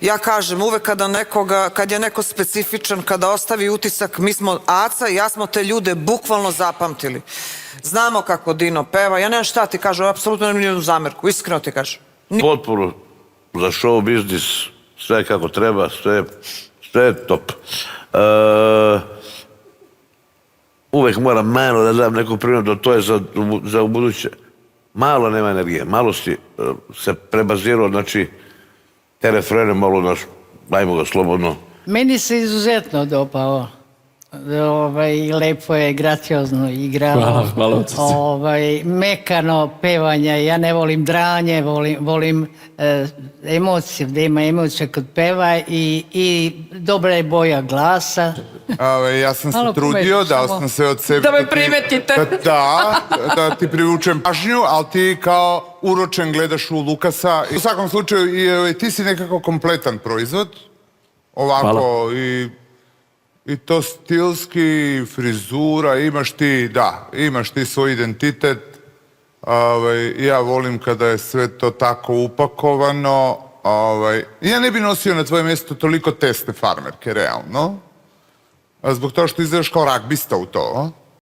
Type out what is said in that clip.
Ja kažem, uvek kad je neko specifičan, kada ostavi utisak, mi smo Aca i ja smo te ljude bukvalno zapamtili. Znamo kako Dino peva, ja nemam šta ti kažu, apsolutno nemam nijednu zamerku, iskreno ti kažem. Potporu za show biznis, sve kako treba, sve je top. Uvek moram malo da dam neku primjer, to je za ubuduće. Malo nema energije, malo si se prebazirao, znači, te refrene malo daš, dajmo ga slobodno. Meni se izuzetno dopao. Lepo je, graciozno igrao. Hvala Mekano pevanje, ja ne volim dranje, volim emocije, da ima emocije kod peva i dobra je boja glasa. Ja sam se trudio, dao sam sve od sebe. Da me primetite. Da ti privučem pažnju, ali ti kao uročen gledaš u Lukasa. U svakom slučaju, ti si nekako kompletan proizvod. Ovako i to stilski, frizura, imaš ti svoj identitet. Ja volim kada je sve to tako upakovano. Ja ne bi nosio na tvoje mjesto toliko tesne farmerke, realno. Zbog toga što izgledaš kao ragbista u to.